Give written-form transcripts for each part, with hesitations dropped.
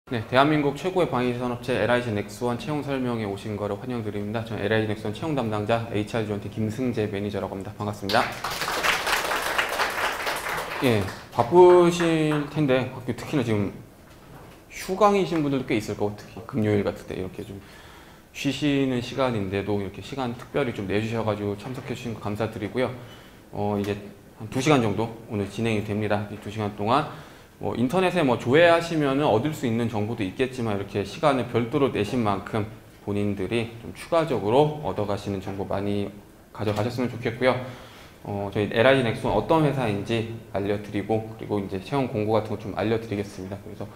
네, 대한민국 최고의 방위산업체 LIG 넥스원 채용 설명에 오신 거를 환영드립니다. 저는 LIG 넥스원 채용 담당자 HR지원팀 김승재 매니저라고 합니다. 반갑습니다. 예, 바쁘실 텐데 특히나 지금 휴강이신 분들도 꽤 있을 거고, 특히 금요일 같은 때 이렇게 좀 쉬시는 시간인데도 이렇게 시간 특별히 좀 내주셔가지고 참석해 주신 거 감사드리고요. 이제 한 2시간 정도 오늘 진행이 됩니다. 이 2시간 동안 인터넷에 조회하시면 얻을 수 있는 정보도 있겠지만, 이렇게 시간을 별도로 내신 만큼 본인들이 좀 추가적으로 얻어가시는 정보 많이 가져가셨으면 좋겠고요. 저희 LIG 넥스원 어떤 회사인지 알려드리고, 그리고 이제 채용 공고 같은 거 좀 알려드리겠습니다. 그래서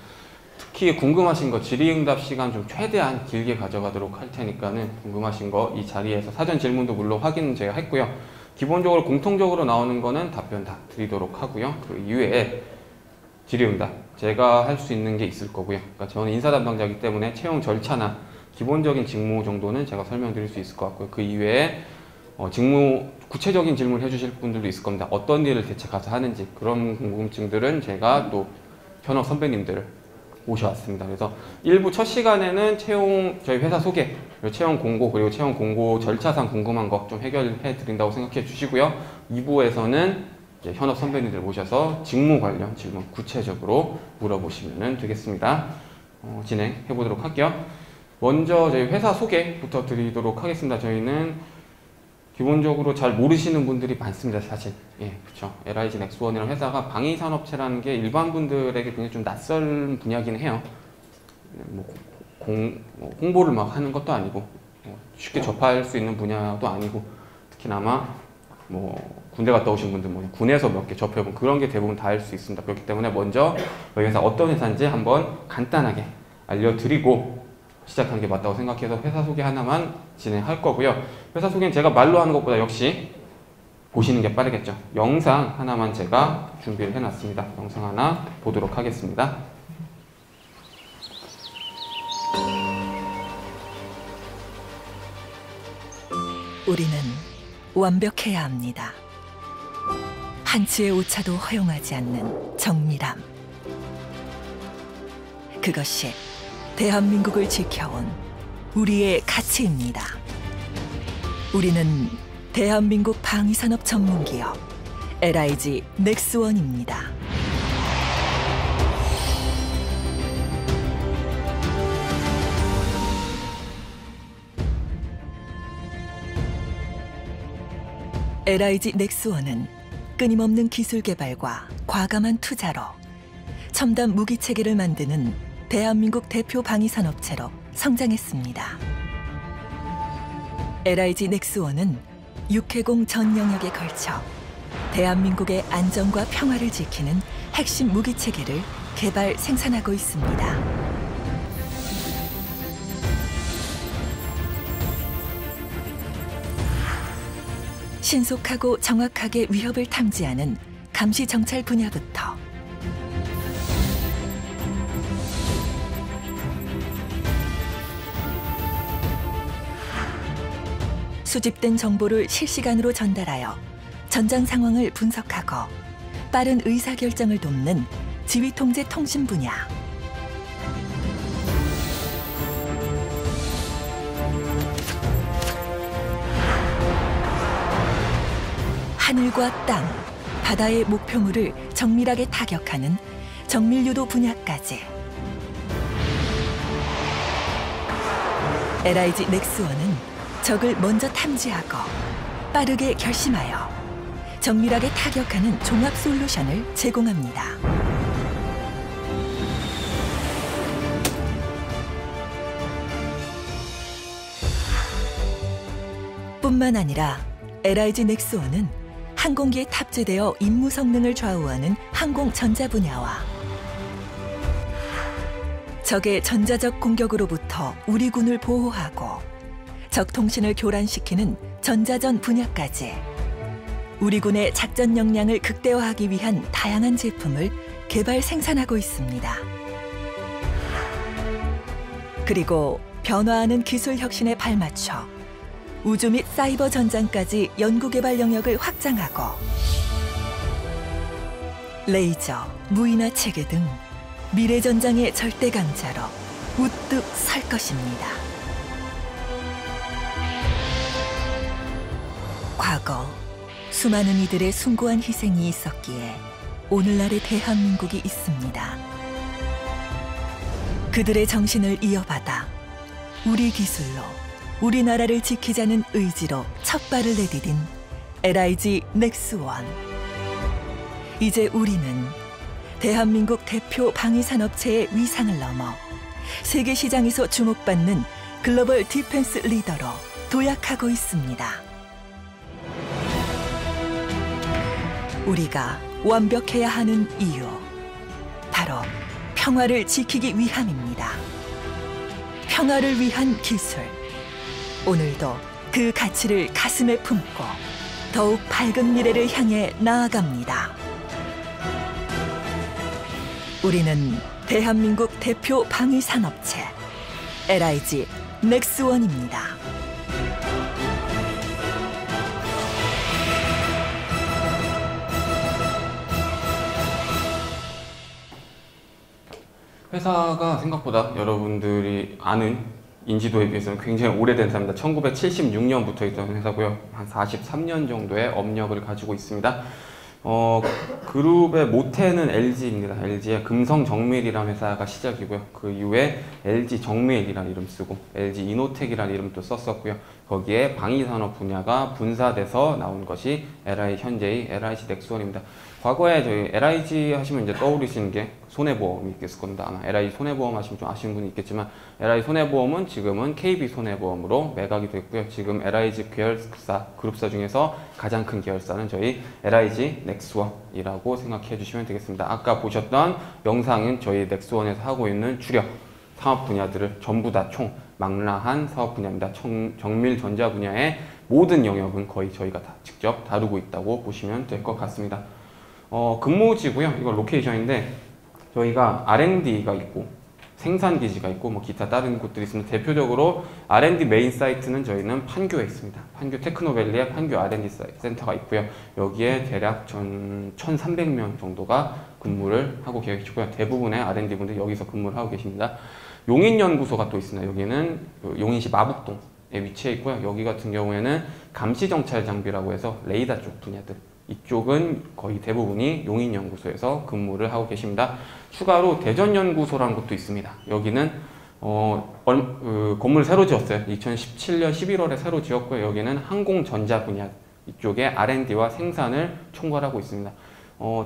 특히 궁금하신 거 질의응답 시간 좀 최대한 길게 가져가도록 할 테니까는 궁금하신 거 이 자리에서 사전 질문도 물론 확인 제가 했고요. 기본적으로 공통적으로 나오는 거는 답변 다 드리도록 하고요. 그 이외에 질의응답 제가 할 수 있는 게 있을 거고요. 그러니까 저는 인사 담당자이기 때문에 채용 절차나 기본적인 직무 정도는 제가 설명드릴 수 있을 것 같고요. 그 이외에 직무 구체적인 질문을 해주실 분들도 있을 겁니다. 어떤 일을 대체 가서 하는지, 그런 궁금증들은 제가 또 현업 선배님들을 모셔왔습니다. 그래서 1부 첫 시간에는 저희 회사 소개, 채용 공고, 그리고 채용 공고 절차상 궁금한 거 좀 해결해 드린다고 생각해 주시고요. 2부에서는 현업 선배님들 모셔서 직무 관련 질문 구체적으로 물어보시면 되겠습니다. 진행해 보도록 할게요. 먼저 저희 회사 소개부터 드리도록 하겠습니다. 저희는 기본적으로 잘 모르시는 분들이 많습니다, 사실. 예, 그렇죠. LIG 넥스원이라는 회사가 방위산업체라는 게 일반 분들에게 굉장히 좀 낯선 분야긴 해요. 홍보를 막 하는 것도 아니고, 쉽게 접할 수 있는 분야도 아니고, 특히나마 군대 갔다 오신 분들 군에서 몇 개 접해본 그런 게 대부분 다 할 수 있습니다. 그렇기 때문에 먼저 저희 회사 어떤 회사인지 한번 간단하게 알려드리고 시작하는 게 맞다고 생각해서 회사 소개 하나만 진행할 거고요. 회사 소개는 제가 말로 하는 것보다 역시 보시는 게 빠르겠죠. 영상 하나만 제가 준비를 해놨습니다. 영상 하나 보도록 하겠습니다. 우리는 완벽해야 합니다. 한치의 오차도 허용하지 않는 정밀함. 그것이 대한민국을 지켜온 우리의 가치입니다. 우리는 대한민국 방위산업 전문기업 LIG 넥스원입니다. LIG 넥스원은 끊임없는 기술 개발과 과감한 투자로 첨단 무기 체계를 만드는 대한민국 대표 방위산업체로 성장했습니다. LIG 넥스원은 육해공 전 영역에 걸쳐 대한민국의 안전과 평화를 지키는 핵심 무기 체계를 개발, 생산하고 있습니다. 신속하고 정확하게 위협을 탐지하는 감시 정찰 분야부터 수집된 정보를 실시간으로 전달하여 전장 상황을 분석하고 빠른 의사결정을 돕는 지휘통제 통신 분야, 하늘과 땅, 바다의 목표물을 정밀하게 타격하는 정밀유도 분야까지 LIG 넥스원은 적을 먼저 탐지하고 빠르게 결심하여 정밀하게 타격하는 종합 솔루션을 제공합니다. 뿐만 아니라 LIG 넥스원은 항공기에 탑재되어 임무 성능을 좌우하는 항공 전자 분야와 적의 전자적 공격으로부터 우리 군을 보호하고 적 통신을 교란시키는 전자전 분야까지 우리 군의 작전 역량을 극대화하기 위한 다양한 제품을 개발, 생산하고 있습니다. 그리고 변화하는 기술 혁신에 발맞춰 우주 및 사이버 전장까지 연구개발 영역을 확장하고 레이저, 무인화 체계 등 미래전장의 절대 강자로 우뚝 설 것입니다. 과거 수많은 이들의 숭고한 희생이 있었기에 오늘날의 대한민국이 있습니다. 그들의 정신을 이어받아 우리 기술로 우리나라를 지키자는 의지로 첫 발을 내디딘 LIG 넥스원. 이제 우리는 대한민국 대표 방위산업체의 위상을 넘어 세계 시장에서 주목받는 글로벌 디펜스 리더로 도약하고 있습니다. 우리가 완벽해야 하는 이유, 바로 평화를 지키기 위함입니다. 평화를 위한 기술, 오늘도 그 가치를 가슴에 품고 더욱 밝은 미래를 향해 나아갑니다. 우리는 대한민국 대표 방위산업체 LIG 넥스원입니다. 회사가 생각보다 여러분들이 아는 인지도에 비해서는 굉장히 오래된 회사입니다. 1976년부터 있던 회사고요. 한 43년 정도의 업력을 가지고 있습니다. 그룹의 모태는 LG입니다. LG의 금성정밀이라는 회사가 시작이고요. 그 이후에 LG정밀이라는 이름 쓰고 LG 이노텍이라는 이름도 썼었고요. 거기에 방위산업 분야가 분사돼서 나온 것이 현재의 LIG 넥스원입니다. 과거에 저희 LIG 하시면 이제 떠오르시는 게 손해보험이 있을 겁니다. 아마 LIG 손해보험 하시면 좀 아시는 분이 있겠지만 LIG 손해보험은 지금은 KB 손해보험으로 매각이 됐고요. 지금 LIG 계열사, 그룹사 중에서 가장 큰 계열사는 저희 LIG 넥스원이라고 생각해 주시면 되겠습니다. 아까 보셨던 영상은 저희 넥스원에서 하고 있는 주력 사업 분야들을 전부 다 총 망라한 사업 분야입니다. 정밀 전자 분야의 모든 영역은 거의 저희가 다 직접 다루고 있다고 보시면 될 것 같습니다. 근무지고요. 이거 로케이션인데 저희가 R&D가 있고 생산기지가 있고 뭐 기타 다른 곳들이 있습니다. 대표적으로 R&D 메인 사이트는 저희는 판교에 있습니다. 판교 테크노밸리에 판교 R&D 센터가 있고요. 여기에 대략 1,300명 정도가 근무를 하고 계시고요. 대부분의 R&D 분들이 여기서 근무를 하고 계십니다. 용인연구소가 또 있습니다. 여기는 용인시 마북동에 위치해 있고요. 여기 같은 경우에는 감시정찰 장비라고 해서 레이더 쪽 분야들, 이쪽은 거의 대부분이 용인연구소에서 근무를 하고 계십니다. 추가로 대전연구소라는 곳도 있습니다. 여기는 건물 새로 지었어요. 2017년 11월에 새로 지었고요. 여기는 항공전자 분야 이쪽에 R&D와 생산을 총괄하고 있습니다.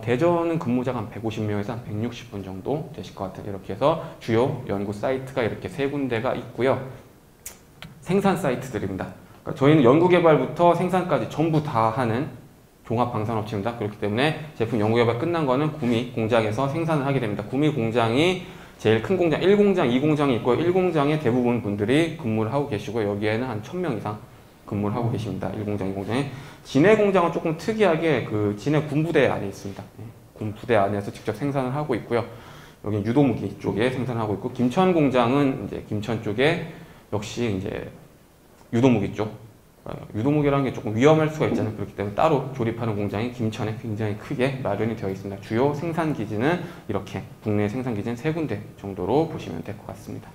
대전은 근무자가 한 150명에서 한 160분 정도 되실 것 같아요. 이렇게 해서 주요 연구 사이트가 이렇게 세 군데가 있고요. 생산 사이트들입니다. 그러니까 저희는 연구개발부터 생산까지 전부 다 하는 종합방산업체입니다. 그렇기 때문에 제품 연구개발 끝난 거는 구미 공장에서 생산을 하게 됩니다. 구미 공장이 제일 큰 공장, 1공장, 2공장이 있고 1공장에 대부분 분들이 근무를 하고 계시고 여기에는 한 1000명 이상 근무를 하고 계십니다. 1공장, 2공장에. 진해 공장은 조금 특이하게 그 진해 군부대 안에 있습니다. 군부대 안에서 직접 생산을 하고 있고요. 여기 유도무기 쪽에 생산하고 있고 김천 공장은 이제 김천 쪽에 역시 이제 유도무기 쪽. 유도무기라는 게 조금 위험할 수가 있잖아요. 그렇기 때문에 따로 조립하는 공장이 김천에 굉장히 크게 마련이 되어 있습니다. 주요 생산기지는 이렇게 국내 생산기지는 3군데 정도로 보시면 될 것 같습니다.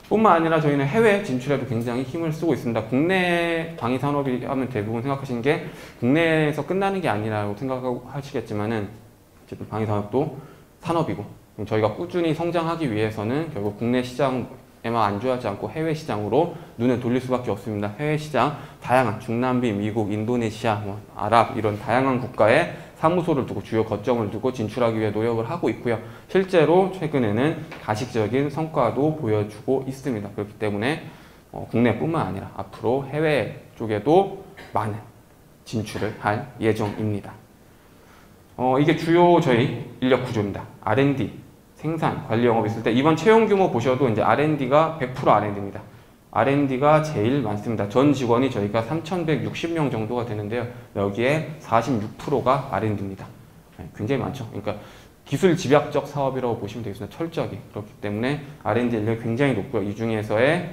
뿐만 아니라 저희는 해외 진출에도 굉장히 힘을 쓰고 있습니다. 국내 방위산업이 하면 대부분 생각하시는 게 국내에서 끝나는 게 아니라고 생각하시겠지만은 어쨌든 방위산업도 산업이고 저희가 꾸준히 성장하기 위해서는 결국 국내 시장에만 안주하지 않고 해외 시장으로 눈을 돌릴 수밖에 없습니다. 해외 시장 다양한 중남미, 미국, 인도네시아, 아랍 이런 다양한 국가에 사무소를 두고 주요 거점을 두고 진출하기 위해 노력을 하고 있고요. 실제로 최근에는 가시적인 성과도 보여주고 있습니다. 그렇기 때문에 국내뿐만 아니라 앞으로 해외 쪽에도 많은 진출을 할 예정입니다. 이게 주요 저희 인력 구조입니다. R&D, 생산, 관리 영업 있을 때 이번 채용 규모 보셔도 이제 R&D가 100% R&D입니다. R&D가 제일 많습니다. 전 직원이 저희가 3,160명 정도가 되는데요. 여기에 46%가 R&D입니다. 굉장히 많죠. 그러니까 기술 집약적 사업이라고 보시면 되겠습니다. 철저하게. 그렇기 때문에 R&D 인력이 굉장히 높고요. 이 중에서의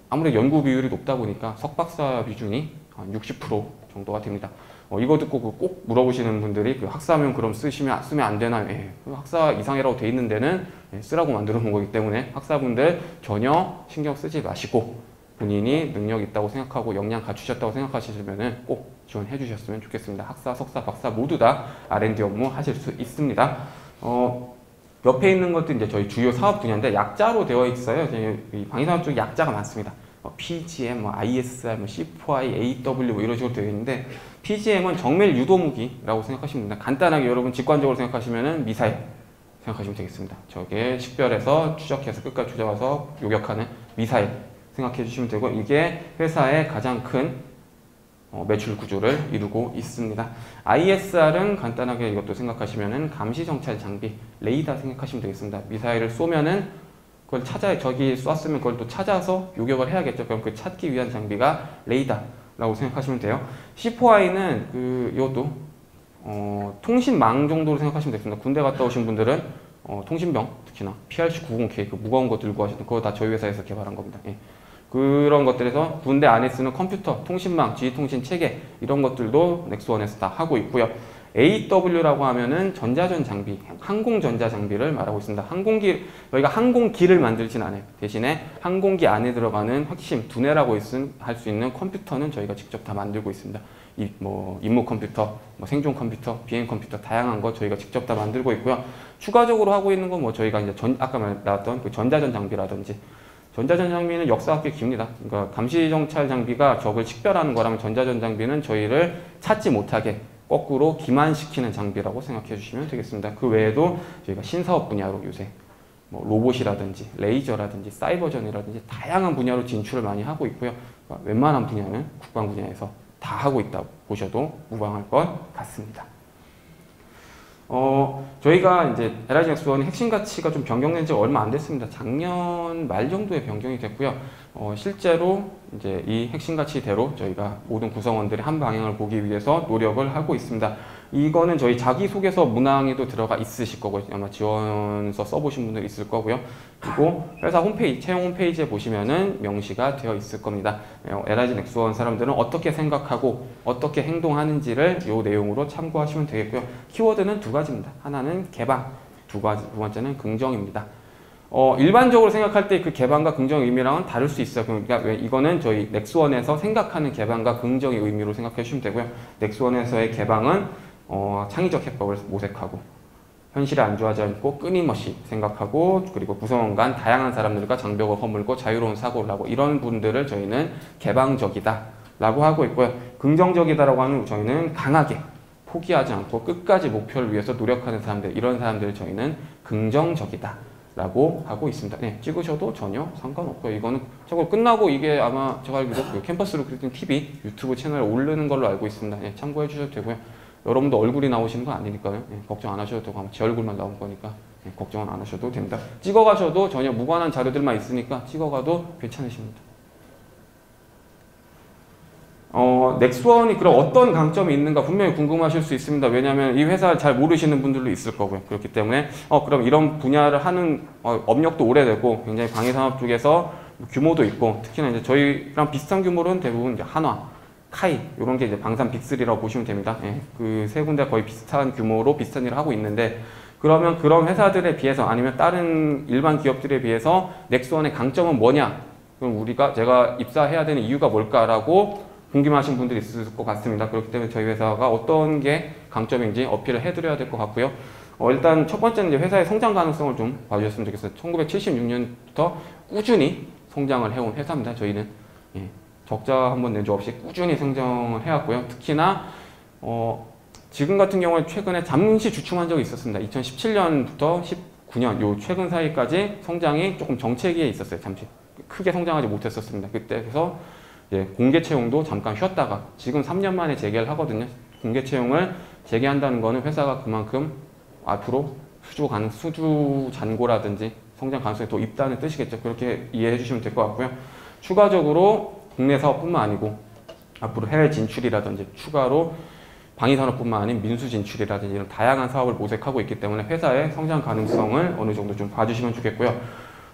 아무래도 연구 비율이 높다 보니까 석박사 비중이 한 60% 정도가 됩니다. 이거 듣고 꼭 물어보시는 분들이 그 학사하면 그럼 쓰면 안 되나요? 예. 학사 이상이라고 돼 있는 데는 쓰라고 만들어 놓은 거기 때문에 학사분들 전혀 신경 쓰지 마시고 본인이 능력 있다고 생각하고 역량 갖추셨다고 생각하시면은 꼭 지원해 주셨으면 좋겠습니다. 학사, 석사, 박사 모두 다 R&D 업무 하실 수 있습니다. 옆에 있는 것도 이제 저희 주요 사업 분야인데 약자로 되어 있어요. 이 방위산업 쪽에 약자가 많습니다. PGM, ISR, C4I, AW 이런 식으로 되어 있는데 PGM은 정밀 유도무기라고 생각하시면 됩니다. 간단하게 여러분 직관적으로 생각하시면 미사일 생각하시면 되겠습니다. 저게 식별해서 추적해서 끝까지 조져와서 요격하는 미사일 생각해 주시면 되고 이게 회사의 가장 큰 매출 구조를 이루고 있습니다. ISR은 간단하게 이것도 생각하시면 감시정찰 장비, 레이더 생각하시면 되겠습니다. 미사일을 쏘면은 그걸 저기 쐈으면 그걸 또 찾아서 요격을 해야겠죠. 그럼 그 찾기 위한 장비가 레이더라고 생각하시면 돼요. C4I는 이것도 통신망 정도로 생각하시면 되겠습니다. 군대 갔다 오신 분들은 통신병 특히나 PRC-90K 그 무거운 거 들고 가시는 그거 다 저희 회사에서 개발한 겁니다. 예. 그런 것들에서 군대 안에 쓰는 컴퓨터, 통신망, 지휘통신 체계 이런 것들도 넥스원에서 다 하고 있고요. AW라고 하면은 전자전 장비, 항공전자 장비를 말하고 있습니다. 저희가 항공기를 만들진 않아요. 대신에 항공기 안에 들어가는 핵심, 두뇌라고 할 수 있는 컴퓨터는 저희가 직접 다 만들고 있습니다. 임무 컴퓨터, 생존 컴퓨터, 비행 컴퓨터 다양한 거 저희가 직접 다 만들고 있고요. 추가적으로 하고 있는 건 저희가 이제 아까 나왔던 그 전자전 장비라든지 전자전 장비는 역사가 꽤 깁니다. 그러니까 감시정찰 장비가 적을 식별하는 거라면 전자전 장비는 저희를 찾지 못하게 거꾸로 기만시키는 장비라고 생각해 주시면 되겠습니다. 그 외에도 저희가 신사업 분야로 요새 로봇이라든지 레이저라든지 사이버전이라든지 다양한 분야로 진출을 많이 하고 있고요. 그러니까 웬만한 분야는 국방 분야에서 다 하고 있다고 보셔도 무방할 것 같습니다. 저희가 이제 LIG 넥스원의 핵심 가치가 좀 변경된 지 얼마 안 됐습니다. 작년 말 정도에 변경이 됐고요. 실제로 이제 이 핵심 가치대로 저희가 모든 구성원들의 한 방향을 보기 위해서 노력을 하고 있습니다. 이거는 저희 자기소개서 문항에도 들어가 있으실 거고요. 아마 지원서 써보신 분들 있을 거고요. 그리고 회사 홈페이지, 채용 홈페이지에 보시면은 명시가 되어 있을 겁니다. LIG 넥스원 사람들은 어떻게 생각하고 어떻게 행동하는지를 이 내용으로 참고하시면 되겠고요. 키워드는 두 가지입니다. 하나는 개방, 두 번째는 긍정입니다. 일반적으로 생각할 때 그 개방과 긍정의 의미랑은 다를 수 있어요. 그러니까 이거는 저희 넥스원에서 생각하는 개방과 긍정의 의미로 생각해 주시면 되고요. 넥스원에서의 개방은 창의적 해법을 모색하고 현실에 안주하지 않고 끊임없이 생각하고 그리고 구성원 간 다양한 사람들과 장벽을 허물고 자유로운 사고를 하고 이런 분들을 저희는 개방적이다 라고 하고 있고요. 긍정적이다라고 하는 저희는 강하게 포기하지 않고 끝까지 목표를 위해서 노력하는 사람들 이런 사람들을 저희는 긍정적이다 라고 하고 있습니다. 네, 찍으셔도 전혀 상관없고요. 이거는 저거 끝나고 이게 아마 제가 알기로 그 캠퍼스 루크루팅 TV 유튜브 채널에 오르는 걸로 알고 있습니다. 네, 참고해 주셔도 되고요. 여러분도 얼굴이 나오시는 건 아니니까요. 네, 걱정 안 하셔도 되고 제 얼굴만 나온 거니까 네, 걱정은 안 하셔도 됩니다. 찍어가셔도 전혀 무관한 자료들만 있으니까 찍어가도 괜찮으십니다. 넥스원이 그럼 어떤 강점이 있는가 분명히 궁금하실 수 있습니다. 왜냐하면 이 회사를 잘 모르시는 분들도 있을 거고요. 그렇기 때문에 그럼 이런 분야를 하는 업력도 오래되고 굉장히 방위산업 쪽에서 규모도 있고 특히나 이제 저희랑 비슷한 규모로는 대부분 이제 한화, 카이 이런 게 이제 방산 빅3라고 보시면 됩니다. 예, 그 세 군데 거의 비슷한 규모로 비슷한 일을 하고 있는데 그러면 그런 회사들에 비해서 아니면 다른 일반 기업들에 비해서 넥스원의 강점은 뭐냐? 그럼 제가 입사해야 되는 이유가 뭘까라고 궁금하신 분들이 있을 것 같습니다. 그렇기 때문에 저희 회사가 어떤 게 강점인지 어필을 해드려야 될 것 같고요. 일단 첫 번째는 이제 회사의 성장 가능성을 좀 봐주셨으면 좋겠어요. 1976년부터 꾸준히 성장을 해온 회사입니다. 저희는 적자 한번 낸 적 없이 꾸준히 성장을 해왔고요. 특히나 지금 같은 경우에 최근에 잠시 주춤한 적이 있었습니다. 2017년부터 19년 요 최근 사이까지 성장이 조금 정체기에 있었어요. 잠시 크게 성장하지 못했었습니다. 그때서 공개 채용도 잠깐 쉬었다가 지금 3년 만에 재개를 하거든요. 공개 채용을 재개한다는 거는 회사가 그만큼 앞으로 수주 잔고라든지 성장 가능성이 더 있다는 뜻이겠죠. 그렇게 이해해 주시면 될 것 같고요. 추가적으로 국내 사업뿐만 아니고 앞으로 해외 진출이라든지 추가로 방위산업뿐만 아닌 민수 진출이라든지 이런 다양한 사업을 모색하고 있기 때문에 회사의 성장 가능성을 어느 정도 좀 봐주시면 좋겠고요.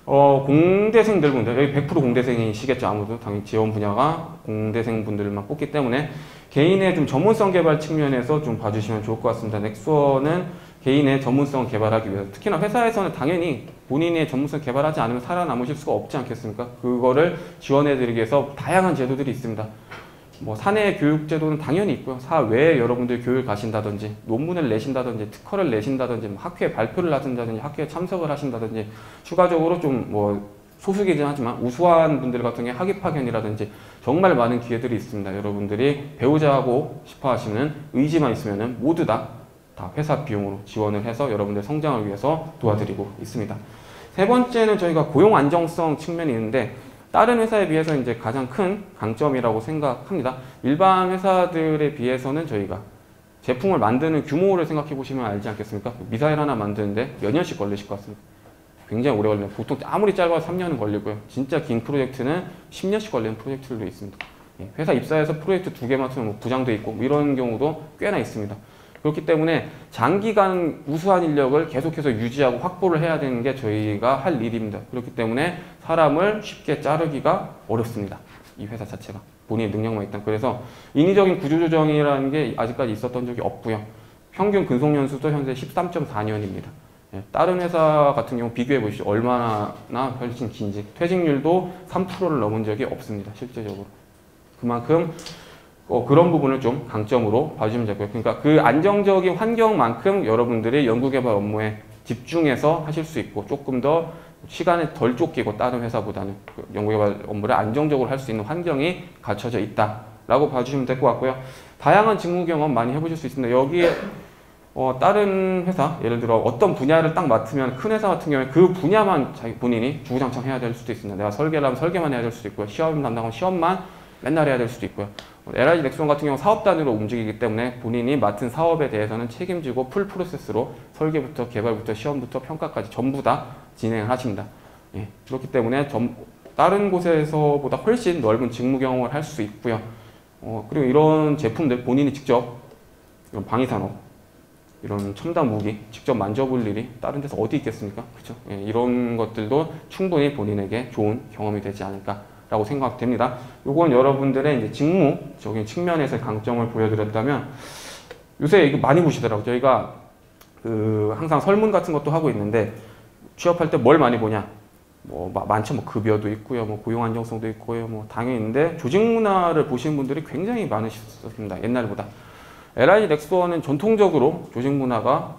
공대생들 분들, 여기 100% 공대생이시겠죠. 아무도 당연히 지원 분야가 공대생 분들만 뽑기 때문에 개인의 좀 전문성 개발 측면에서 좀 봐주시면 좋을 것 같습니다. 넥스원은 개인의 전문성을 개발하기 위해서, 특히나 회사에서는 당연히 본인의 전문성 개발하지 않으면 살아남으실 수가 없지 않겠습니까? 그거를 지원해드리기 위해서 다양한 제도들이 있습니다. 뭐 사내 교육 제도는 당연히 있고요. 사외에 여러분들 교육을 가신다든지, 논문을 내신다든지, 특허를 내신다든지, 뭐 학회에 발표를 하신다든지, 학회에 참석을 하신다든지, 추가적으로 좀 뭐 소수이긴 하지만 우수한 분들 같은 경우에 학위 파견이라든지 정말 많은 기회들이 있습니다. 여러분들이 배우자 하고 싶어 하시는 의지만 있으면 모두 다 회사 비용으로 지원을 해서 여러분들 성장을 위해서 도와드리고 있습니다. 세 번째는 저희가 고용 안정성 측면이 있는데, 다른 회사에 비해서 이제 가장 큰 강점이라고 생각합니다. 일반 회사들에 비해서는 저희가 제품을 만드는 규모를 생각해 보시면 알지 않겠습니까? 미사일 하나 만드는데 몇 년씩 걸리실 것 같습니다. 굉장히 오래 걸려요. 보통 아무리 짧아도 3년은 걸리고요. 진짜 긴 프로젝트는 10년씩 걸리는 프로젝트들도 있습니다. 회사 입사해서 프로젝트 2개 맡으면 뭐 부장도 있고 뭐 이런 경우도 꽤나 있습니다. 그렇기 때문에 장기간 우수한 인력을 계속해서 유지하고 확보를 해야 되는 게 저희가 할 일입니다. 그렇기 때문에 사람을 쉽게 자르기가 어렵습니다. 이 회사 자체가. 본인의 능력만 있다. 그래서 인위적인 구조조정이라는 게 아직까지 있었던 적이 없고요. 평균 근속연수도 현재 13.4년입니다. 다른 회사 같은 경우 비교해 보시죠. 얼마나 훨씬 긴지. 퇴직률도 3%를 넘은 적이 없습니다. 실제적으로. 그만큼 그런 부분을 좀 강점으로 봐주시면 되고요. 그러니까 그 안정적인 환경만큼 여러분들이 연구개발 업무에 집중해서 하실 수 있고, 조금 더 시간에 덜 쫓기고 다른 회사보다는 연구개발 업무를 안정적으로 할 수 있는 환경이 갖춰져 있다라고 봐주시면 될 것 같고요. 다양한 직무 경험 많이 해보실 수 있습니다. 여기에 다른 회사, 예를 들어 어떤 분야를 딱 맡으면 큰 회사 같은 경우에 그 분야만 본인이 주구장창 해야 될 수도 있습니다. 내가 설계를 하면 설계만 해야 될 수도 있고요. 시험 담당하면 시험만 맨날 해야 될 수도 있고요. LIG 넥스원 같은 경우 사업 단위로 움직이기 때문에 본인이 맡은 사업에 대해서는 책임지고 풀 프로세스로 설계부터 개발부터 시험부터 평가까지 전부 다 진행을 하십니다. 예, 그렇기 때문에 다른 곳에서보다 훨씬 넓은 직무 경험을 할 수 있고요. 그리고 이런 제품들 본인이 직접 이런 방위산업, 이런 첨단 무기 직접 만져볼 일이 다른 데서 어디 있겠습니까? 그렇죠? 예, 이런 것들도 충분히 본인에게 좋은 경험이 되지 않을까라고 생각됩니다. 요건 여러분들의 이제 직무적인 측면에서의 강점을 보여드렸다면, 요새 이거 많이 보시더라고요. 저희가 항상 설문 같은 것도 하고 있는데, 취업할 때 뭘 많이 보냐? 뭐 많죠. 뭐 급여도 있고요, 뭐 고용 안정성도 있고요, 뭐 당연히 있는데 조직 문화를 보시는 분들이 굉장히 많으셨습니다. 옛날보다. LIG 넥스원은 전통적으로 조직 문화가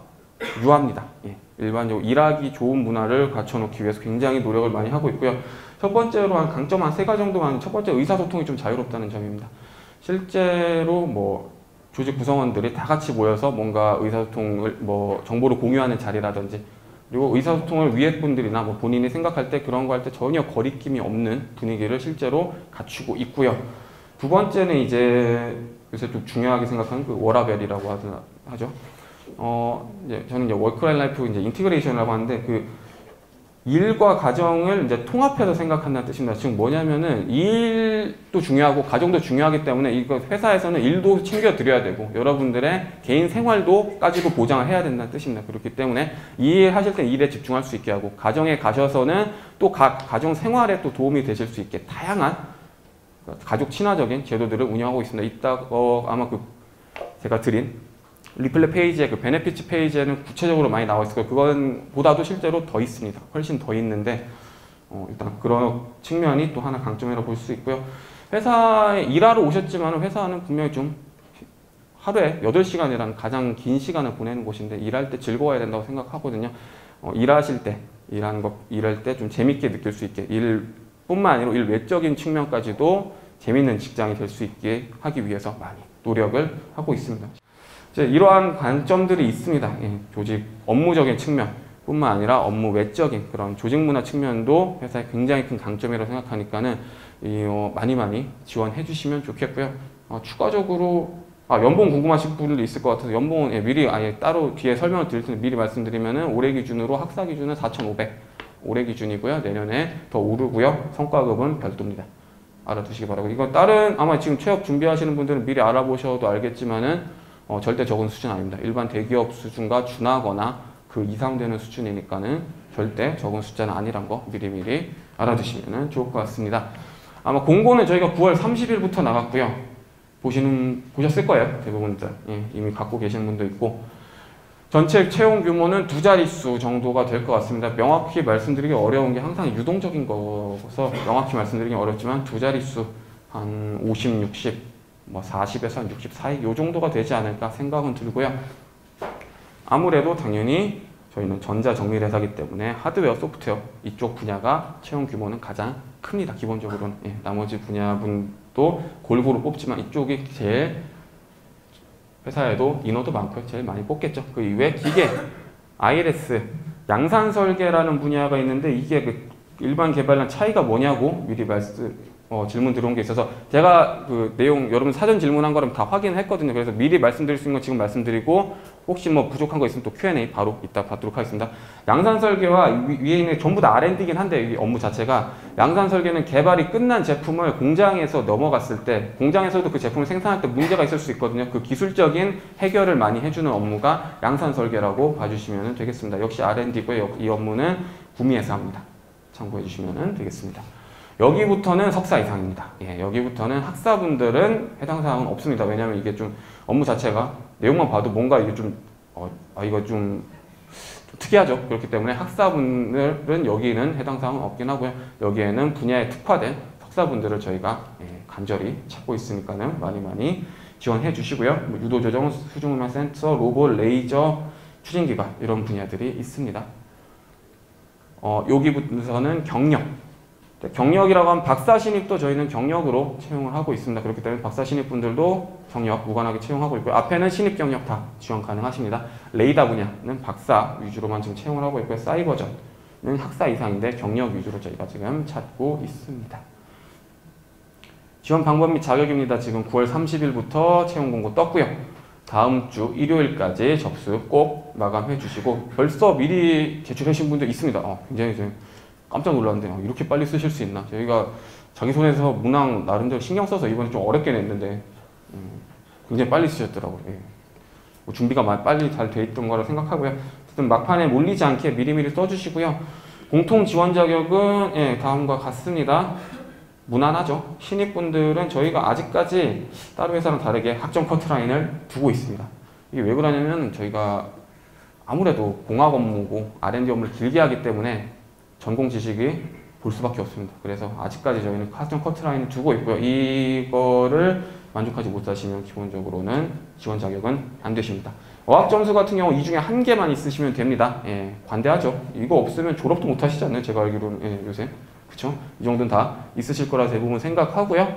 유합니다. 예, 일반적으로 일하기 좋은 문화를 갖춰놓기 위해서 굉장히 노력을 많이 하고 있고요. 첫 번째로 한 강점 한 3가지 정도만, 첫 번째 의사소통이 좀 자유롭다는 점입니다. 실제로 뭐 조직 구성원들이 다 같이 모여서 뭔가 의사소통을 정보를 공유하는 자리라든지, 그리고 의사소통을 위에 분들이나 뭐 본인이 생각할 때 그런 거 할 때 전혀 거리낌이 없는 분위기를 실제로 갖추고 있고요. 두 번째는 이제 요새 좀 중요하게 생각하는 그 워라밸이라고 하죠. 이제 저는 이제 워크라인 라이프 이제 인티그레이션이라고 하는데, 그 일과 가정을 이제 통합해서 생각한다는 뜻입니다. 지금 뭐냐면은 일도 중요하고 가정도 중요하기 때문에 이거 회사에서는 일도 챙겨드려야 되고 여러분들의 개인 생활도 까지도 보장을 해야 된다는 뜻입니다. 그렇기 때문에 일 하실 때 일에 집중할 수 있게 하고, 가정에 가셔서는 또 가정 생활에 또 도움이 되실 수 있게 다양한 가족 친화적인 제도들을 운영하고 있습니다. 이따 아마 제가 드린 리플렛 페이지에 그 베네피츠 페이지에는 구체적으로 많이 나와 있을 거예요. 그건 보다도 실제로 더 있습니다. 훨씬 더 있는데 일단 그런 측면이 또 하나 강점이라고 볼 수 있고요. 회사에 일하러 오셨지만 회사는 분명히 좀 하루에 8시간이라는 가장 긴 시간을 보내는 곳인데, 일할 때 즐거워야 된다고 생각하거든요. 일하실 때, 일할 때 좀 재밌게 느낄 수 있게, 일뿐만 아니라 일 외적인 측면까지도 재밌는 직장이 될 수 있게 하기 위해서 많이 노력을 하고 있습니다. 이러한 관점들이 있습니다. 예, 조직 업무적인 측면뿐만 아니라 업무 외적인 그런 조직 문화 측면도 회사의 굉장히 큰 강점이라고 생각하니까는 많이 지원해 주시면 좋겠고요. 추가적으로 연봉 궁금하신 분들도 있을 것 같아서 연봉은 미리 아예 따로 뒤에 설명을 드릴 텐데 미리 말씀드리면은 올해 기준으로 학사 기준은 4,500 올해 기준이고요. 내년에 더 오르고요. 성과급은 별도입니다. 알아두시기 바라고. 이건 다른 아마 지금 취업 준비하시는 분들은 미리 알아보셔도 알겠지만은 절대 적은 수준 아닙니다. 일반 대기업 수준과 준하거나 그 이상 되는 수준이니까는 절대 적은 숫자는 아니란 거 미리미리 알아두시면 좋을 것 같습니다. 아마 공고는 저희가 9월 30일부터 나갔고요. 보셨을 거예요. 대부분들. 예, 이미 갖고 계신 분도 있고. 전체 채용 규모는 2자릿수 정도가 될 것 같습니다. 명확히 말씀드리기 어려운 게 항상 유동적인 거라서 명확히 말씀드리기 어렵지만 2자릿수 한 50, 60, 뭐 40에서 한 60 사이 요 정도가 되지 않을까 생각은 들고요. 아무래도 당연히 저희는 전자정밀회사이기 때문에 하드웨어, 소프트웨어 이쪽 분야가 채용 규모는 가장 큽니다. 기본적으로는. 예, 나머지 분야분도 골고루 뽑지만 이쪽이 제일 회사에도 인원도 많고요. 제일 많이 뽑겠죠. 그 이외에 기계, ILS, 양산설계라는 분야가 있는데 이게 그 일반 개발이랑 차이가 뭐냐고 미리 질문 들어온 게 있어서 제가 그 내용 여러분 사전 질문한 거랑 다 확인을 했거든요. 그래서 미리 말씀드릴 수 있는 건 지금 말씀드리고 혹시 뭐 부족한 거 있으면 또 Q&A 바로 이따 받도록 하겠습니다. 양산 설계와 위에 있는 전부 다 R&D긴 한데 이 업무 자체가 양산 설계는 개발이 끝난 제품을 공장에서 넘어갔을 때 공장에서도 그 제품을 생산할 때 문제가 있을 수 있거든요. 그 기술적인 해결을 많이 해주는 업무가 양산 설계라고 봐주시면 되겠습니다. 역시 R&D고요. 이 업무는 구미에서 합니다. 참고해 주시면 되겠습니다. 여기부터는 석사 이상입니다. 예, 여기부터는 학사분들은 해당 사항은 없습니다. 왜냐하면 이게 좀 업무 자체가 내용만 봐도 뭔가 이게 좀 이거 좀 특이하죠. 그렇기 때문에 학사분들은 여기는 해당 사항은 없긴 하고요. 여기에는 분야에 특화된 석사분들을 저희가 간절히 찾고 있으니까는 많이 지원해 주시고요. 뭐 유도조정, 수중음악 센서, 로봇, 레이저, 추진기가 이런 분야들이 있습니다. 여기부터는 경력. 경력이라고 하면 박사 신입도 저희는 경력으로 채용을 하고 있습니다. 그렇기 때문에 박사 신입 분들도 경력 무관하게 채용하고 있고요. 앞에는 신입 경력 다 지원 가능하십니다. 레이더 분야는 박사 위주로만 지금 채용을 하고 있고요. 사이버전은 학사 이상인데 경력 위주로 저희가 지금 찾고 있습니다. 지원 방법 및 자격입니다. 지금 9월 30일부터 채용 공고 떴고요. 다음 주 일요일까지 접수 꼭 마감해 주시고 벌써 미리 제출해 주신 분들 있습니다. 굉장히 좀 깜짝 놀랐는데 이렇게 빨리 쓰실 수 있나? 저희가 자기 손에서 문항 나름대로 신경 써서 이번에 좀 어렵게 냈는데 굉장히 빨리 쓰셨더라고요. 예. 뭐 준비가 빨리 잘 돼 있던 거라 생각하고요. 어쨌든 막판에 몰리지 않게 미리미리 써주시고요. 공통 지원 자격은 다음과 같습니다. 무난하죠. 신입분들은 저희가 아직까지 다른 회사랑 다르게 학점 커트라인을 두고 있습니다. 이게 왜 그러냐면 저희가 아무래도 공학 업무고 R&D 업무를 길게 하기 때문에 전공 지식이 볼 수밖에 없습니다. 그래서 아직까지 저희는 학점 커트라인을 두고 있고요. 이거를 만족하지 못하시면 기본적으로는 지원 자격은 안 되십니다. 어학 점수 같은 경우 이 중에 한 개만 있으시면 됩니다. 예, 관대하죠. 이거 없으면 졸업도 못 하시지 않나요? 제가 알기로는 요새 그쵸? 이 정도는 다 있으실 거라 대부분 생각하고요.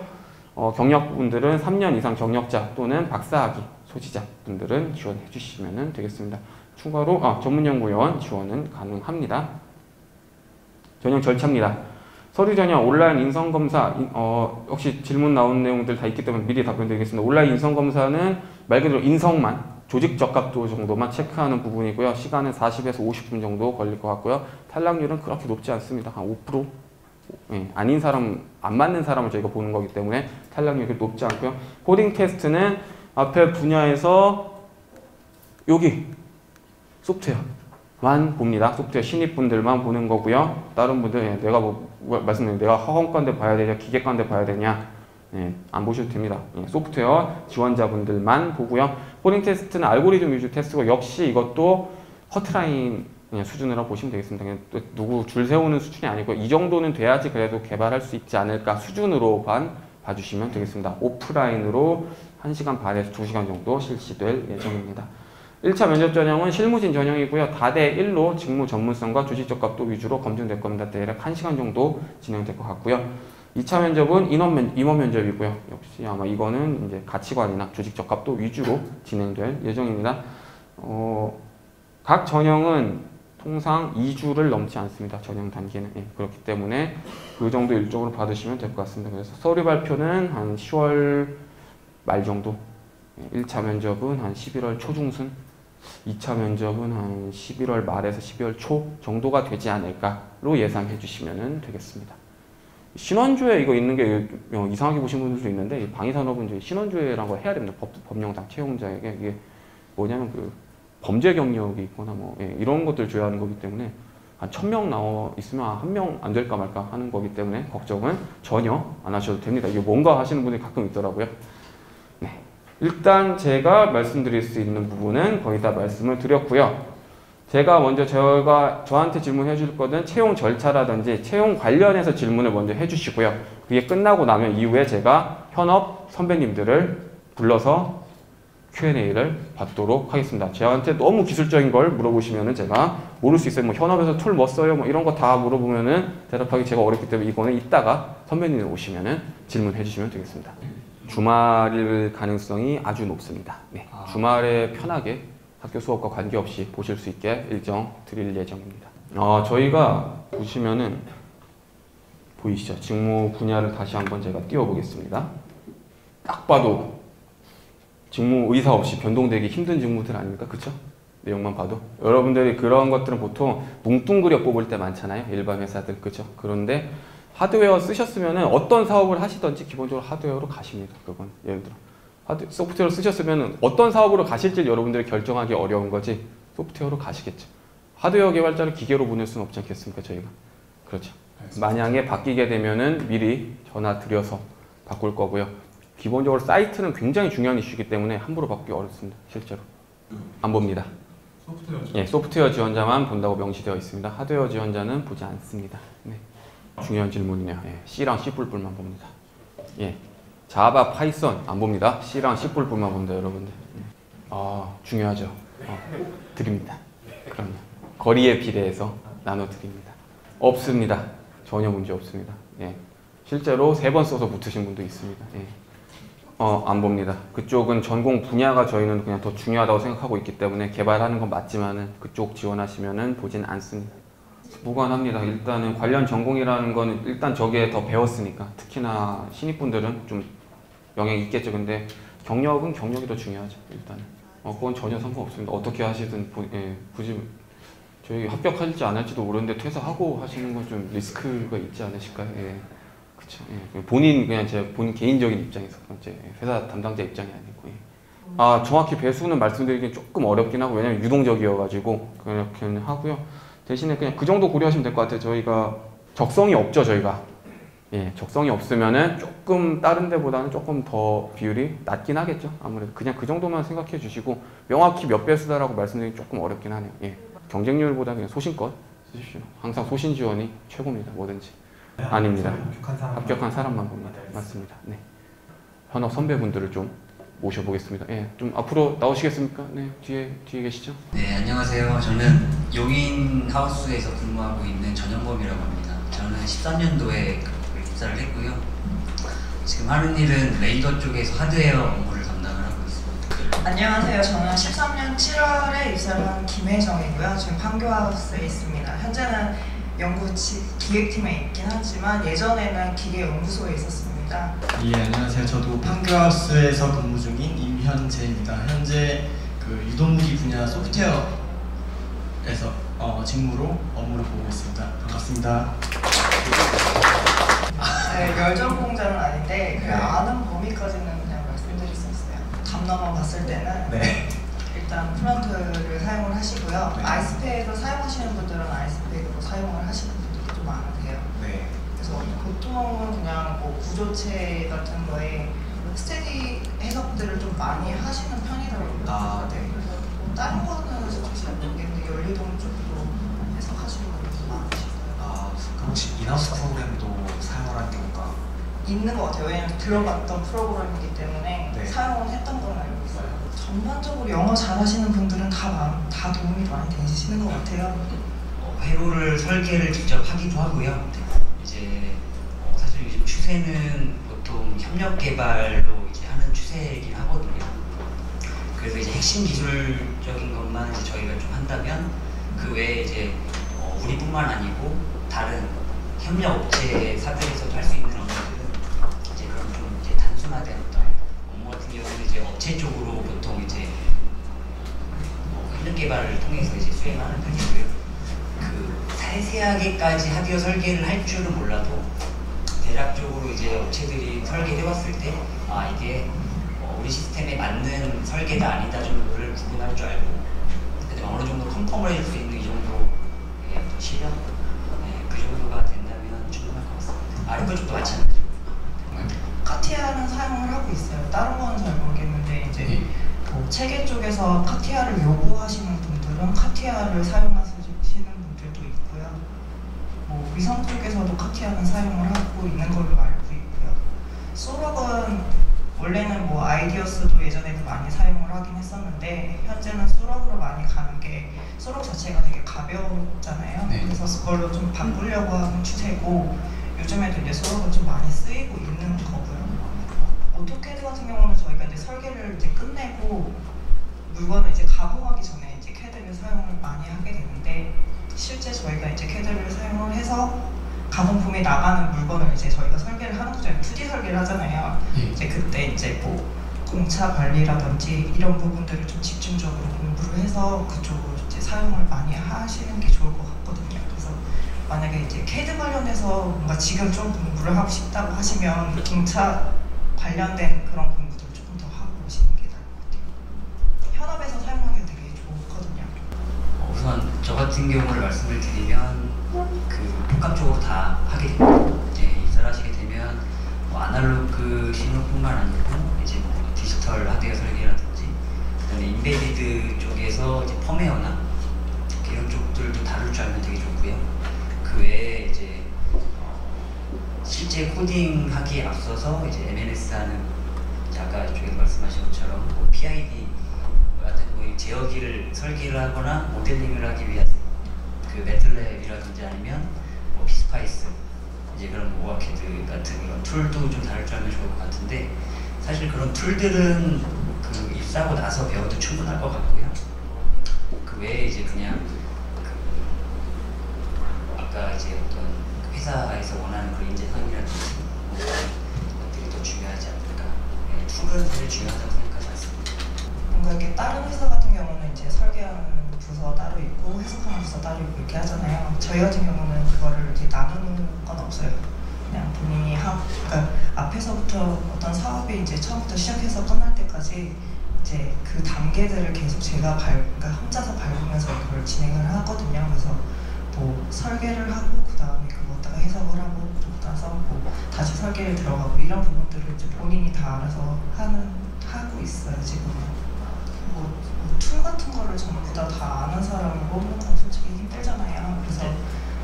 경력분들은 3년 이상 경력자 또는 박사학위 소지자 분들은 지원해 주시면 되겠습니다. 추가로 전문연구원 지원은 가능합니다. 전형 절차입니다. 서류 전형, 온라인 인성검사, 역시 질문 나온 내용들 다 있기 때문에 미리 답변드리겠습니다. 온라인 인성검사는 말 그대로 인성만, 조직 적합도 정도만 체크하는 부분이고요. 시간은 40에서 50분 정도 걸릴 것 같고요. 탈락률은 그렇게 높지 않습니다. 한 5%? 아닌 사람, 안 맞는 사람을 저희가 보는 거기 때문에 탈락률이 높지 않고요. 코딩 테스트는 앞에 분야에서 여기 소프트웨어만 봅니다. 소프트웨어 신입분들만 보는 거고요. 다른 분들 내가 말씀드린 내가 학원과인데 봐야 되냐 기계과인데 봐야 되냐 안 보셔도 됩니다. 소프트웨어 지원자분들만 보고요. 코딩 테스트는 알고리즘 위주 테스트고 역시 이것도 커트라인 수준으로 보시면 되겠습니다. 그냥 또 누구 줄 세우는 수준이 아니고 이 정도는 돼야지 그래도 개발할 수 있지 않을까 수준으로만 봐주시면 되겠습니다. 오프라인으로 1시간 반에서 2시간 정도 실시될 예정입니다. 1차 면접 전형은 실무진 전형이고요. 다대 1로 직무 전문성과 조직적 값도 위주로 검증될 겁니다. 대략 1시간 정도 진행될 것 같고요. 2차 면접은 임원 면접이고요. 역시 아마 이거는 이제 가치관이나 조직적 값도 위주로 진행될 예정입니다. 각 전형은 통상 2주를 넘지 않습니다. 전형 단기는. 그렇기 때문에 그 정도 일정으로 받으시면 될 것 같습니다. 그래서 서류 발표는 한 10월 말 정도, 1차 면접은 한 11월 초중순, 2차 면접은 한 11월 말에서 12월 초 정도가 되지 않을까로 예상해 주시면 되겠습니다. 신원조회 이거 있는 게 이상하게 보신 분들도 있는데 방위산업은 이제 신원조회라고 해야 됩니다. 법령상 채용자에게 이게 뭐냐면 그 범죄 경력이 있거나 이런 것들 조회하는 거기 때문에 한 1000명 나와 있으면 1명 안 될까 말까 하는 거기 때문에 걱정은 전혀 안 하셔도 됩니다. 이게 뭔가 하시는 분이 가끔 있더라고요. 일단 제가 말씀드릴 수 있는 부분은 거의 다 말씀을 드렸고요. 제가 먼저 저한테 질문해 줄 거는 채용 절차라든지 채용 관련해서 질문을 먼저 해주시고요. 그게 끝나고 나면 이후에 제가 현업 선배님들을 불러서 Q&A를 받도록 하겠습니다. 저한테 너무 기술적인 걸 물어보시면은 제가 모를 수 있어요. 뭐 현업에서 툴 뭐 써요? 뭐 이런 거 다 물어보면은 대답하기 제가 어렵기 때문에 이거는 이따가 선배님 오시면은 질문해 주시면 되겠습니다. 주말일 가능성이 아주 높습니다. 네. 주말에 편하게 학교 수업과 관계없이 보실 수 있게 일정 드릴 예정입니다. 저희가 보시면은 보이시죠? 직무 분야를 다시 한번 제가 띄워보겠습니다. 딱 봐도 직무 의사 없이 변동되기 힘든 직무들 아닙니까? 그쵸? 내용만 봐도 여러분들이 그런 것들은 보통 뭉뚱그려 뽑을 때 많잖아요. 일반 회사들 그죠? 그런데 하드웨어 쓰셨으면 어떤 사업을 하시든지 기본적으로 하드웨어로 가십니다. 그건 예를 들어 소프트웨어를 쓰셨으면 어떤 사업으로 가실지 여러분들이 결정하기 어려운 거지 소프트웨어로 가시겠죠. 하드웨어 개발자를 기계로 보낼 수는 없지 않겠습니까? 저희가 그렇죠. 만약에 바뀌게 되면은 미리 전화 드려서 바꿀 거고요. 기본적으로 사이트는 굉장히 중요한 이슈이기 때문에 함부로 바꾸기 어렵습니다. 실제로 안 봅니다. 소프트웨어 지원자만 본다고 명시되어 있습니다. 하드웨어 지원자는 보지 않습니다. 네. 중요한 질문이네요. C랑 C++만 봅니다. 자바, 파이썬 안 봅니다. C랑 C++만 봅니다, 여러분들. 중요하죠. 드립니다. 그럼요. 거리에 비례해서 나눠드립니다. 없습니다. 전혀 문제 없습니다. 실제로 3번 써서 붙으신 분도 있습니다. 안 봅니다. 그쪽은 전공 분야가 저희는 그냥 더 중요하다고 생각하고 있기 때문에 개발하는 건 맞지만은 그쪽 지원하시면은 보진 않습니다. 무관합니다. 일단은 관련 전공이라는 거는 일단 저게 더 배웠으니까 특히나 신입분들은 좀 영향이 있겠죠. 근데 경력은 경력이 더 중요하죠. 일단은 그건 전혀 상관없습니다. 어떻게 하시든 굳이 저희 합격할지 안 할지도 모르는데 퇴사하고 하시는 건 좀 리스크가 있지 않으실까요? 그쵸. 본인 그냥 제 본 개인적인 입장에서 제 회사 담당자 입장이 아니고 정확히 배수는 말씀드리긴 조금 어렵긴 하고 왜냐면 유동적이어가지고 그렇게 하고요. 대신에 그냥 그 정도 고려하시면 될 것 같아요. 저희가 적성이 없죠. 저희가 적성이 없으면은 조금 다른 데보다는 조금 더 비율이 낮긴 하겠죠. 아무래도 그냥 그 정도만 생각해 주시고 명확히 몇 배수다라고 말씀드리기 조금 어렵긴 하네요. 경쟁률보다 그냥 소신껏 쓰십시오. 항상 소신 지원이 최고입니다. 뭐든지. 아닙니다. 합격한 사람만 봅니다. 맞습니다. 네. 현업 선배분들을 좀 모셔보겠습니다. 좀 앞으로 나오시겠습니까? 네, 뒤에 계시죠? 네, 안녕하세요. 저는 용인 하우스에서 근무하고 있는 전영범이라고 합니다. 저는 13년도에 입사를 했고요. 지금 하는 일은 레이더 쪽에서 하드웨어 업무를 담당을 하고 있습니다. 안녕하세요. 저는 13년 7월에 입사를 한 김혜정이고요. 지금 판교하우스에 있습니다. 현재는 연구 기획팀에 있긴 하지만 예전에는 기계연구소에 있었습니다. 안녕하세요. 저도 판교하우스에서 근무 중인 임현재입니다. 현재 유도무기 분야 소프트웨어에서 직무로 업무를 보고 있습니다. 반갑습니다. 열전공자는 아닌데 아는 범위까지는 그냥 말씀드릴 수 있어요. 담너만 봤을 때는 일단 프론트를 사용을 하시고요. 아이스팩을 사용하시는 분들은 아이스팩으로 사용을 하시는 분들이 좀 많으세요. 그래서 보통은 그냥 뭐 구조체 같은 거에 스테디 해석들을 좀 많이 하시는 편이더라고요. 그래서 뭐 다른 거는 잘 모르겠는데 연료동 쪽도 해석하시는 분들이 많으시고요. 그럼 혹시 인하우스 프로그램도 사용을 하는 경우가 있는 것 같아요. 왜냐면 들어갔던 프로그램이기 때문에 사용을 했던 건 알고 있어요. 전반적으로 영어 잘하시는 분들은 다 도움이 많이 되시는 것 같아요. 회로를 설계를 직접 하기도 하고요. 이제 사실 요즘 추세는 보통 협력 개발로 이제 하는 추세이긴 하거든요. 그래서 이제 핵심 기술적인 것만 이제 저희가 좀 한다면 그 외에 이제 우리뿐만 아니고 다른 협력 업체사들에서도 할 수 있는 업무들은 이제 그런 좀 이제 단순화된 어떤 업무 같은 경우는 이제 업체 쪽으로 보통 이제 협력 개발을 통해서 이제 수행하는 편이고요. 그 세세하게까지 하드웨어 설계를 할 줄은 몰라도 대략적으로 이제 업체들이 설계를 해봤을 때 이게 우리 시스템에 맞는 설계다 아니다 정도를 구분할 줄 알고 어느 정도 컨펌을 해줄 수 있는 이 정도 실력 그 정도가 된다면 충분할 것 같습니다. 아르코 쪽도 마찬가지고. 카티아는 사용을 하고 있어요. 다른 거는 잘 모르겠는데 하시는 분들은 카티아를 사용하시는 분들도 있고요. 뭐 위성 쪽에서도 카티아는 사용을 하고 있는 걸로 알고 있고요. 소록은 원래는 뭐 아이디어스도 예전에도 많이 사용을 하긴 했었는데 현재는 소록으로 많이 가는 게 소록 자체가 되게 가벼웠잖아요. 네. 그래서 그걸로 좀 바꾸려고 하는 추세고 요즘에도 이제 소록은 좀 많이 쓰이고 있는 거고요. 오토캐드 같은 경우는 저희가 이제 설계를 이제 끝내고 물건을 이제 가공하기 전에 이제 캐드를 사용을 많이 하게 되는데 실제 저희가 이제 캐드를 사용을 해서 가공품이 나가는 물건을 이제 저희가 설계를 하는 거잖아요. 2D 설계를 하잖아요. 이제 그때 이제 뭐 공차 관리라든지 이런 부분들을 좀 집중적으로 공부를 해서 그쪽으로 이제 사용을 많이 하시는 게 좋을 것 같거든요. 그래서 만약에 이제 캐드 관련해서 뭔가 지금 좀 공부를 하고 싶다고 하시면 공차 관련된 그런 공부들을 조금 더 하고 오시는 게 나을 것 같아요. 현업에서 사용하기가 되게 좋거든요. 우선 저 같은 경우를 말씀을 드리면 그 복합적으로 다 하게 됩니다. 이제 입사를 하시게 되면 뭐 아날로그 신호뿐만 아니고 이제 뭐 디지털 하드웨어 설계라든지 그다음에 인베디드 쪽에서 이제 펌웨어나 이런 쪽들도 다룰 줄 알면 되게 좋고요. 그 외에 이제 실제 코딩하기에 앞서서 이제 MNS 하는 이제 아까 쪽에서 말씀하신 것처럼 뭐 PID 같은 뭐 제어기를 설계를 하거나 모델링을 하기 위한 그 매틀랩이라든지 아니면 뭐 피스파이스 이제 그런 오아캐드 같은 이런 툴도 좀 다룰 줄 알면 좋을 것 같은데 사실 그런 툴들은 그 입사하고 나서 배워도 충분할 것 같고요. 그 외에 이제 그냥 그 아까 이제 어떤 회사에서 원하는 그런 인재상이라든지 뭐 그런 것들이 더 중요하지 않을까. 네, 툴은 사실 중요하다고 생각하지 않습니다. 뭔가 이렇게 다른 회사 같은 경우는 이제 설계하는 부서 따로 있고 해석하는 부서 따로 있고 이렇게 하잖아요. 저희 같은 경우는 그거를 이제 나누는 건 없어요. 그냥 본인이 그러니까 앞에서부터 어떤 사업이 이제 처음부터 시작해서 끝날 때까지 이제 그 단계들을 계속 제가 그러니까 혼자서 밟으면서 그걸 진행을 하거든요. 그래서 뭐 설계를 하고 그 다음에 그거다가 해석을 하고 또 나서 뭐 다시 설계를 들어가고 이런 부분들을 이제 본인이 다 알아서 하고 있어요 지금은. 툴 같은 거를 전부 다 아는 사람을 뽑는 건 솔직히 힘들잖아요. 그래서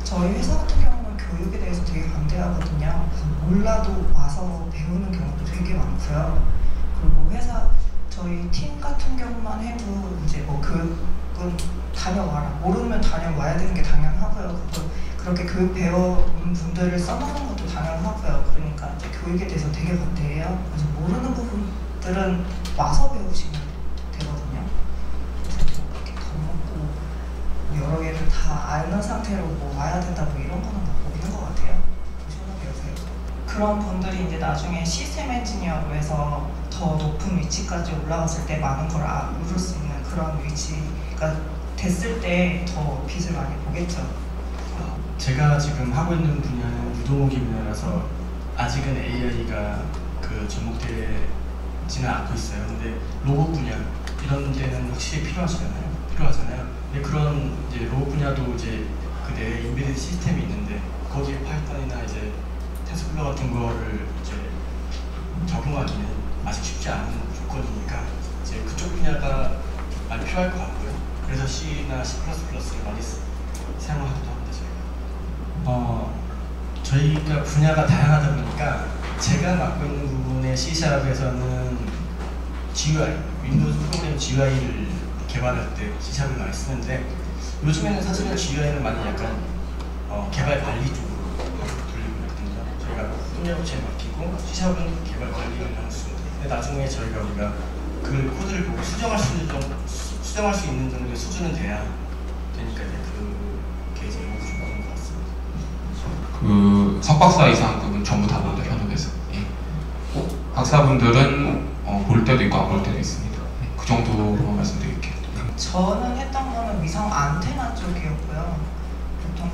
저희 회사 같은 경우는 교육에 대해서 되게 강대하거든요. 그래서 몰라도 와서 배우는 경우도 되게 많고요. 그리고 회사 저희 팀 같은 경우만 해도 이제 뭐 교육은 다녀와라. 모르면 다녀와야 되는 게 당연하고요. 그렇게 교육 배워온 분들을 써놓는 것도 당연하고요. 그러니까 이제 교육에 대해서 되게 강대해요. 그래서 모르는 부분들은 와서 배우시면 되거든요. 그래서 뭐 이렇게 겁먹고 여러 개를 다 아는 상태로 뭐 와야 된다 뭐 이런 거는 없는 것 같아요. 시원하게 여세요. 그런 분들이 이제 나중에 시스템 엔지니어로 해서 더 높은 위치까지 올라갔을 때 많은 걸 이룰 수 있는 그런 위치가 됐을 때 더 빛을 많이 보겠죠. 제가 지금 하고 있는 분야는 유도모기 분야라서 아직은 AI가 그 접목되지는 않고 있어요. 근데 로봇 분야 이런 데는 확실히 필요하잖아요. 근데 그런 이제 로봇 분야도 이제 그 내에 인베디드 시스템이 있는데 거기에 파이썬이나 이제 텐서플로우 같은 거를 이제 적용하기는 아직 쉽지 않은 조건이니까 이제 그쪽 분야가 많이 필요할 것 같고요. 그래서 C나 C++를 많이 사용하기도 합니다. 저희가 분야가 다양하다 보니까 제가 맡고 있는 부분의 C#에서는 GUI, 윈도우즈 프로그램 GUI를 개발할 때 C# 많이 쓰는데 요즘에는 사실은 GUI는 많이 약간 개발 관리 쪽으로 돌리고 있거든요. 저희가 협력업체에 맡기고 C#은 개발 관리를 하고 있습니다. 근데 나중에 우리가 그 코드를 보고 수정할 수 있는 정도의 수준은 돼야 되니까 이제 그게 이제 너무 중요한 것 같습니다. 그 석박사 이상 그분 전부 다 본다 현업에서. 예. 박사분들은 볼 때도 있고 안 볼 때도 있습니다. 그 정도로만 말씀드릴게요. 저는 했던 거는 위성 안테나 쪽이었고요. 보통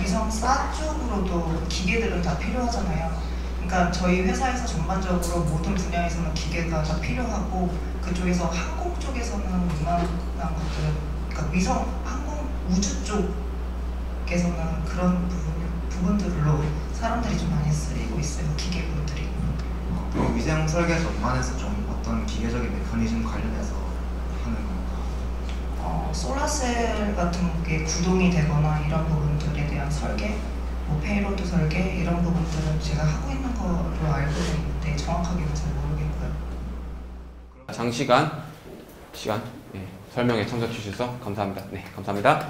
위성 사 쪽으로도 기계들은 다 필요하잖아요. 그러니까 저희 회사에서 전반적으로 모든 분야에서는 기계가 다 필요하고 그쪽에서 항공 쪽에서는 웬만한 것들은 그러니까 위성 항공 우주 쪽에서는 그런 부분들로 사람들이 좀 많이 쓰이고 있어요. 기계분들이. 위생 설계 전반에서 좀 어떤 기계적인 메커니즘 관련해서 하는 건가? 솔라셀 같은 게 구동이 되거나 이런 부분들에 대한 설계, 뭐 페이로드 설계 이런 부분들은 제가 하고 있는 거로 알고 있는데 정확하게는 잘 모르겠고요. 장시간 예, 설명에 참석해 주셔서 감사합니다. 네, 감사합니다.